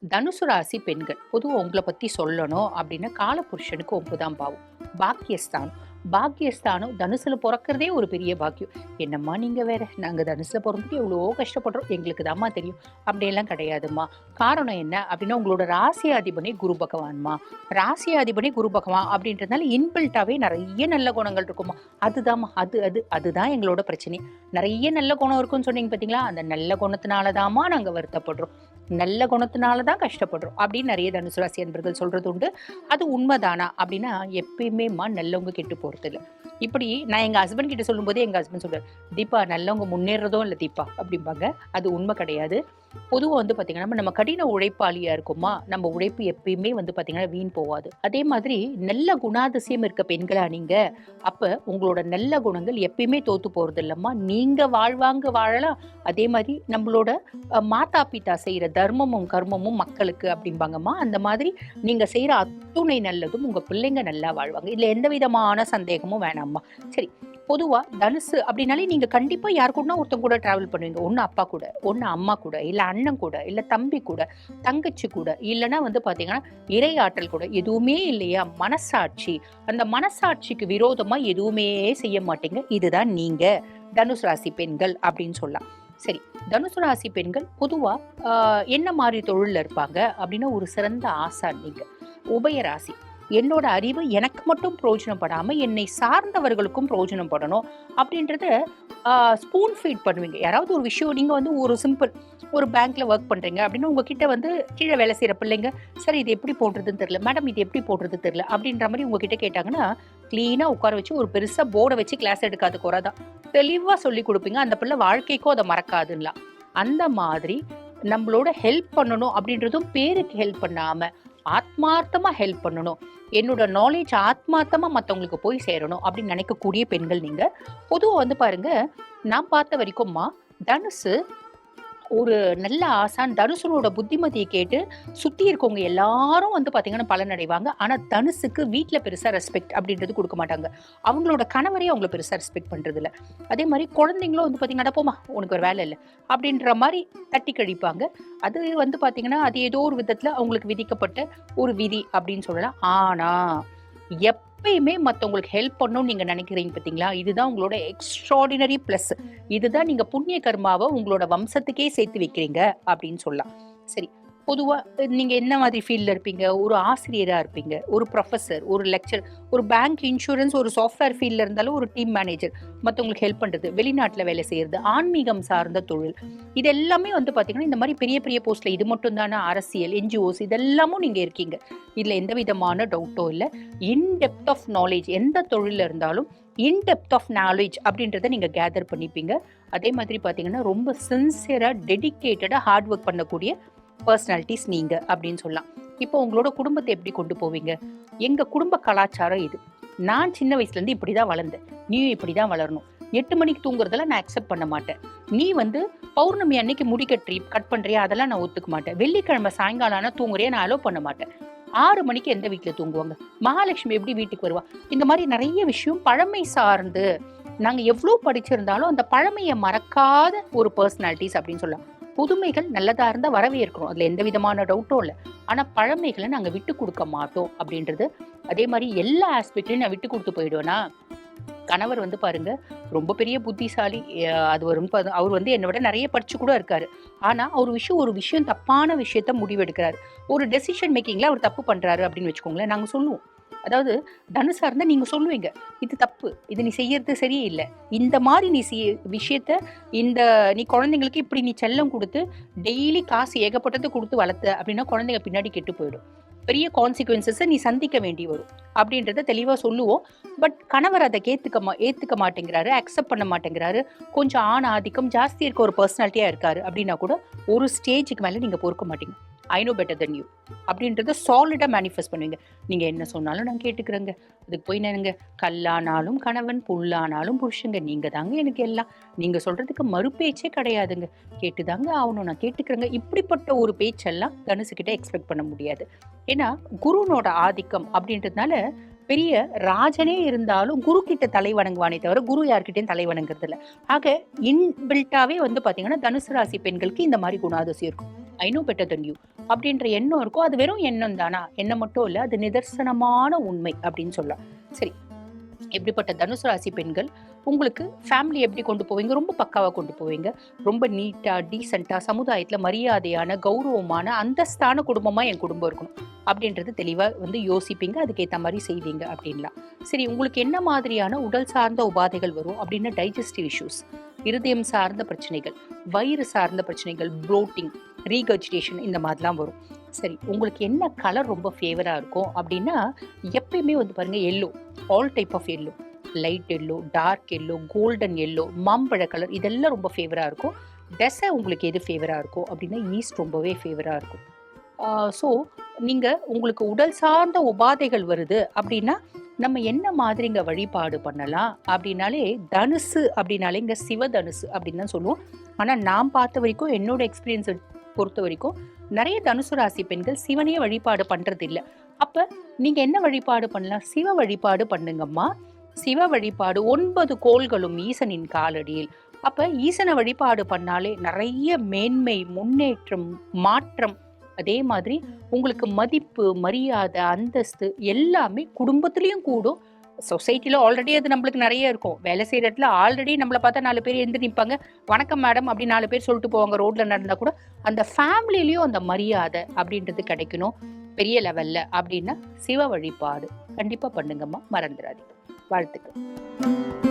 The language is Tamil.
தனுசு ராசி பெண்கள் பொதுவாக உங்களை பற்றி சொல்லணும் அப்படின்னா காலபுருஷனுக்கு 9ஆம் பாவம் பாக்கியஸ்தானம். பாக்கியஸ்தானம் தனுசுல பிறக்கிறதே ஒரு பெரிய பாக்கியம். என்னம்மா நீங்கள் வேற, நாங்கள் தனுசுல பிறந்துட்டு எவ்வளோ கஷ்டப்படுறோம், எங்களுக்கு தாம்மா தெரியும். அப்படியெல்லாம் கிடையாதும்மா. காரணம் என்ன அப்படின்னா உங்களோட ராசியாதிபதி குரு பகவான்மா. ராசியாதிபதி குரு பகவான் அப்படின்றதுனால இன்பில்ட்டாவே நிறைய நல்ல குணங்கள் இருக்குமா. அதுதாம்மா, அதுதான் எங்களோட பிரச்சனை. நிறைய நல்ல குணம் இருக்குன்னு சொன்னீங்க பார்த்தீங்களா, அந்த நல்ல குணத்தினால தாம்மா நாங்கள் வருத்தப்படுறோம், நல்ல குணத்தினால தான் கஷ்டப்படுறோம் அப்படின்னு நிறைய தனுசு ராசி அன்பர்கள் சொல்றது உண்டு. அது உண்மைதானா அப்படின்னா எப்பயுமேம்மா நல்லவங்க கெட்டு போறது இல்லை. இப்படி நான் எங்க ஹஸ்பண்ட் கிட்ட சொல்லும் போதே எங்க ஹஸ்பண்ட் சொல்றாரு, தீபா நல்லவங்க முன்னேறதும் இல்லை தீபா அப்படிம்பாங்க. அது உண்மை கிடையாது. பொதுவாக வந்து பார்த்தீங்கன்னா நம்ம கடின உழைப்பாளியா இருக்குமா, நம்ம உழைப்பு எப்பயுமே வந்து பார்த்தீங்கன்னா வீண் போகாது. அதே மாதிரி நல்ல குணாதிசயம் இருக்க பெண்களா நீங்க, அப்ப உங்களோட நல்ல குணங்கள் எப்பயுமே தோத்து போறது இல்லம்மா. நீங்க வாழ்வாங்க வாழலாம். அதே மாதிரி நம்மளோட மாதா பிதா செய்யற தர்மமும் கர்மமும் மக்களுக்கு அப்படிம்பாங்கம்மா. அந்த மாதிரி நீங்க செய்யற அத்துணை நல்லதும் உங்க பிள்ளைங்க நல்லா வாழ்வாங்க. இதுல எந்த விதமான சந்தேகமும் வேணாம்மா. சரி, பொதுவா தனுசு அப்படின்னாலே நீங்க கண்டிப்பா யாரு கூடனா ஒருத்தங்க கூட டிராவல் பண்ணுவீங்க. ஒன்னு அப்பா கூட, ஒன்னு அம்மா கூட, இல்ல அண்ணன் கூட, இல்ல தம்பி கூட, தங்கச்சி கூட, இல்லைன்னா வந்து பாத்தீங்கன்னா இறையாற்றல் கூட. எதுவுமே இல்லையா மனசாட்சி, அந்த மனசாட்சிக்கு விரோதமா எதுவுமே செய்ய மாட்டீங்க. இதுதான் நீங்க தனுசு ராசி பெண்கள் அப்படின்னு சொல்லலாம். சரி, தனுசு ராசி பெண்கள் பொதுவா என்ன மாதிரி தொழில்ல இருப்பாங்க அப்படின்னா ஒரு சிறந்த ஆசான் நீங்க. உபயராசி, என்னோட அறிவு எனக்கு மட்டும் பிரயோஜனப்படாம என்னை சார்ந்தவர்களுக்கும் பிரயோஜனப்படணும் அப்படின்றத ஸ்பூன் ஃபீட் பண்ணுவீங்க. யாராவது ஒரு விஷயம் நீங்க வந்து ஒரு சிம்பிள் ஒரு பேங்க்ல ஒர்க் பண்றீங்க அப்படின்னு உங்ககிட்ட வந்து கீழே வேலை செய்யற பிள்ளைங்க, சரி இது எப்படி போடுறதுன்னு தெரியல மேடம், இது எப்படி போடுறது தெரியல அப்படின்ற மாதிரி உங்ககிட்ட கேட்டாங்கன்னா கிளீனா உட்கார வச்சு ஒரு பெருசா போர்டை வச்சு கிளாஸ் எடுக்காது குறைதான் தெளிவா சொல்லி கொடுப்பீங்க. அந்த பிள்ளை வாழ்க்கைக்கும் அதை மறக்காதுங்களா. அந்த மாதிரி நம்மளோட ஹெல்ப் பண்ணணும் அப்படின்றதும் பேருக்கு ஹெல்ப் பண்ணாம ஆத்மார்த்தமா ஹெல்ப் பண்ணணும், என்னோட நாலேஜ் ஆத்மார்த்தமா மற்றவங்களுக்கு போய் சேரணும் அப்படின்னு நினைக்கக்கூடிய பெண்கள் நீங்க. பொதுவாக வந்து பாருங்க, நான் பார்த்த வரைக்கும்மா தனுசு ஒரு நல்ல ஆசான். தனுசனோட புத்திமதியை கேட்டு சுத்தி இருக்கவங்க எல்லாரும் வந்து பாத்தீங்கன்னா பலன் அடைவாங்க. ஆனா தனுசுக்கு வீட்டுல பெருசா ரெஸ்பெக்ட் அப்படின்றது கொடுக்க மாட்டாங்க. அவங்களோட கணவரே அவங்கள பெருசா ரெஸ்பெக்ட் பண்றது இல்ல. அதே மாதிரி குழந்தைங்களும் வந்து பாத்தீங்கன்னா நடப்போமா உனக்கு ஒரு வேலை இல்லை அப்படின்ற மாதிரி தட்டி கழிப்பாங்க. அது வந்து பாத்தீங்கன்னா அது ஏதோ ஒரு விதத்துல அவங்களுக்கு விதிக்கப்பட்ட ஒரு விதி அப்படின்னு சொல்லலாம். ஆனா எப்பயுமே மற்றவங்களுக்கு ஹெல்ப் பண்ணணும்னு நீங்க நினைக்கிறீங்க பார்த்தீங்களா, இதுதான் உங்களோட எக்ஸ்ட்ராடினரி பிளஸ். இதுதான் நீங்க புண்ணிய கர்மாவை உங்களோட வம்சத்துக்கே சேர்த்து வைக்கிறீங்க அப்படின்னு சொல்லலாம். சரி, பொதுவா நீங்க என்ன மாதிரி ஃபீல்ட்ல இருப்பீங்க? ஒரு ஆசிரியரா இருப்பீங்க, ஒரு ப்ரொஃபசர், ஒரு லெக்சர், ஒரு பேங்க், இன்சூரன்ஸ், ஒரு சாஃப்ட்வேர் ஃபீல்ட்ல இருந்தாலும் ஒரு டீம் மேனேஜர், மற்றவங்களுக்கு ஹெல்ப் பண்றது, வெளிநாட்டுல வேலை செய்யறது, ஆன்மீகம் சார்ந்த தொழில், இது எல்லாமே வந்து பாத்தீங்கன்னா இந்த மாதிரி பெரிய பெரிய போஸ்ட்ல. இது மட்டும் தானே அரசியல், என்ஜிஓஸ், இதெல்லாமும் நீங்க இருக்கீங்க. இதுல எந்த விதமான டவுட்டோ இல்லை. இன் டெப்த் ஆஃப் நாலேஜ் எந்த தொழில இருந்தாலும் இன் டெப்த் ஆஃப் நாலேஜ் அப்படின்றத நீங்க கேதர் பண்ணிப்பீங்க. அதே மாதிரி பாத்தீங்கன்னா ரொம்ப சின்சியரா டெடிகேட்டடா ஹார்ட் ஒர்க் பண்ணக்கூடிய பர்சனாலிட்டிஸ் நீங்க அப்படின்னு சொல்லலாம். இப்போ உங்களோட குடும்பத்தை எப்படி கொண்டு போவீங்க? எங்க குடும்ப கலாச்சாரம் இது. நான் சின்ன வயசுல இருந்து இப்படிதான் வளர்ந்தேன், நீயும் இப்படிதான் வளரணும். 8 மணிக்கு தூங்குறதெல்லாம் நான் அக்செப்ட் பண்ண மாட்டேன். நீ வந்து பௌர்ணமி அன்னைக்கு முடி கட் பண்றியா, அதெல்லாம் நான் ஒத்துக்க மாட்டேன். வெள்ளிக்கிழமை சாயங்காலம் ஆனா தூங்குறியா, நான் அலோவ் பண்ண மாட்டேன். 6 மணிக்கு எந்த வீட்டுல தூங்குவாங்க? மகாலட்சுமி எப்படி வீட்டுக்கு வருவா? இந்த மாதிரி நிறைய விஷயம் பழமை சார்ந்து நாங்க எவ்வளவு படிச்சிருந்தாலும் அந்த பழமையை மறக்காத ஒரு பர்சனாலிட்டிஸ் அப்படின்னு சொல்லலாம். புதுமைகள் நல்லதா இருந்தா வரவேற்கிறோம், அதுல எந்த விதமான டவுட்டும் இல்லை. ஆனா பழமைகளை நாங்க விட்டு கொடுக்க மாட்டோம் அப்படின்றது. அதே மாதிரி எல்லா ஆஸ்பெக்ட்லயும் நான் விட்டு கொடுத்து போயிடுவேனா. கணவர் வந்து பாருங்க ரொம்ப பெரிய புத்திசாலி. அது வரும் அவர் வந்து என்னை விட நிறைய படிச்சு கூட இருக்காரு. ஆனா ஒரு விஷயம் தப்பான விஷயத்த முடிவெடுக்கிறாரு. ஒரு டெசிஷன் மேக்கிங்ல அவர் தப்பு பண்றாரு அப்படின்னு வச்சுக்கோங்களேன், நாங்க சொல்லுவோம். அதாவது தனுசா இருந்தா நீங்க சொல்லுவீங்க, இது தப்பு, இது நீ செய்யறது சரியே இல்லை, இந்த மாதிரி நீ விஷயத்த நீ குழந்தைங்களுக்கு இப்படி நீ செல்லம் கொடுத்து டெய்லி காசு ஏகப்பட்டது கொடுத்து வளர்த்த அப்படின்னா குழந்தைங்க பின்னாடி கெட்டு போயிடும். பெரிய கான்சிக்வன்சஸை நீ சந்திக்க வேண்டி வரும் அப்படின்றத தெளிவா சொல்லுவோம். பட் கணவர் அதை ஏத்துக்க மாட்டேங்கிறாரு, அக்செப்ட் பண்ண மாட்டேங்கிறாரு. கொஞ்சம் ஆண் ஆதிக்கம் ஜாஸ்தி இருக்க ஒரு பர்சனாலிட்டியா இருக்காரு அப்படின்னா கூட ஒரு ஸ்டேஜுக்கு மேல நீங்க பொறுக்க மாட்டீங்க. I know better then you அப்படின்றத சாலிடா மேனிஃபெஸ்ட் பண்ணுவீங்க. நீங்க என்ன சொன்னாலும் நான் கேட்டுக்கிறேங்க, அதுக்கு போய் நானுங்க கல்லானாலும் கணவன், புல்லானாலும் புருஷங்க, நீங்க தாங்க எனக்கு எல்லாம், நீங்க சொல்றதுக்கு மறுபேச்சே கிடையாதுங்க, கேட்டுதாங்க ஆகணும், நான் கேட்டுக்கிறேங்க. இப்படிப்பட்ட ஒரு பேச்செல்லாம் தனுசு கிட்ட எக்ஸ்பெக்ட் பண்ண முடியாது. ஏன்னா குருனோட ஆதிக்கம் அப்படின்றதுனால பெரிய ராஜனே இருந்தாலும் குரு கிட்ட தலை வணங்குவானே தவிர குரு யார்கிட்டயும் தலை வணங்குறது இல்லை. ஆக இன்பில்ட்டாவே வந்து பாத்தீங்கன்னா தனுசு ராசி பெண்களுக்கு இந்த மாதிரி குணாதிசயம் இருக்கும். I know better then you அப்படின்ற எண்ணம் இருக்கும். அது வெறும் எண்ணம் தானா? எண்ணம் மட்டும் இல்லை, அது நிதர்சனமான உண்மை அப்படின்னு சொல்லலாம். சரி, எப்படிப்பட்ட தனுசு ராசி பெண்கள் உங்களுக்கு ஃபேமிலி எப்படி கொண்டு போவீங்க? ரொம்ப பக்காவாக கொண்டு போவீங்க. ரொம்ப நீட்டாக டீசெண்டாக சமுதாயத்தில் மரியாதையான கௌரவமான அந்தஸ்தான குடும்பமாக என் குடும்பம் இருக்கணும் அப்படின்றது தெளிவாக யோசிப்பீங்க. அதுக்கேற்ற மாதிரி செய்வீங்க அப்படின்லாம். சரி, உங்களுக்கு என்ன மாதிரியான உடல் சார்ந்த உபாதைகள் வரும் அப்படின்னா டைஜஸ்டிவ் இஷ்யூஸ், இருதயம் சார்ந்த பிரச்சனைகள், வயிறு சார்ந்த பிரச்சனைகள், ப்ளோட்டிங், ரீகர்ஜிடேஷன் இந்த மாதிரிலாம் வரும். சரி, உங்களுக்கு என்ன கலர் ரொம்ப ஃபேவராக இருக்கும் அப்படின்னா எப்பயுமே பாருங்க yellow, all type of yellow, light yellow, dark yellow, golden yellow, மாம்பழ கலர் இதெல்லாம் ரொம்ப ஃபேவராக இருக்கும். டெசை உங்களுக்கு எது ஃபேவராக இருக்கும் அப்படின்னா ஈஸ்ட் ரொம்பவே ஃபேவராக இருக்கும். ஸோ நீங்கள் உங்களுக்கு உடல் சார்ந்த உபாதைகள் வருது அப்படின்னா நம்ம என்ன மாதிரிங்க வழிபாடு பண்ணலாம் அப்படின்னாலே தனுசு அப்படின்னாலே இங்கே சிவதனுசு அப்படின்னு தான் சொல்லுவோம். ஆனால் நான் பார்த்த வரைக்கும் என்னோட எக்ஸ்பீரியன்ஸ் பொறுத்த வரைக்கும் நிறைய தனுசு ராசி பெண்கள் சிவனையே வழிபாடு பண்றது இல்லை. அப்ப நீங்க என்ன வழிபாடு பண்ணலாம்? சிவ வழிபாடு பண்ணுங்கம்மா. சிவ வழிபாடு 9 கோள்களும் ஈசனின் காலடியில். அப்ப ஈசனை வழிபாடு பண்ணாலே நிறைய மேன்மை, முன்னேற்றம், மாற்றம், அதே மாதிரி உங்களுக்கு மதிப்பு, மரியாதை, அந்தஸ்து எல்லாமே குடும்பத்திலையும் கூடும். சொசைட்டில ஆல்ரெடி அது நம்மளுக்கு நிறைய இருக்கும். வேலை செய்யற இடத்துல ஆல்ரெடி நம்மளை பார்த்தா 4 பேர் எழுந்து நிற்பாங்க. வணக்கம் மேடம் அப்படின்னு 4 பேர் சொல்லிட்டு போவாங்க. ரோட்ல நடந்தா கூட அந்த ஃபேமிலிலையும் அந்த மரியாதை அப்படின்றது கிடைக்கணும் பெரிய லெவல்ல அப்படின்னா சிவ வழிபாடு கண்டிப்பா பண்ணுங்கம்மா, மறந்துடாதீங்க. வாழ்த்துக்கள்.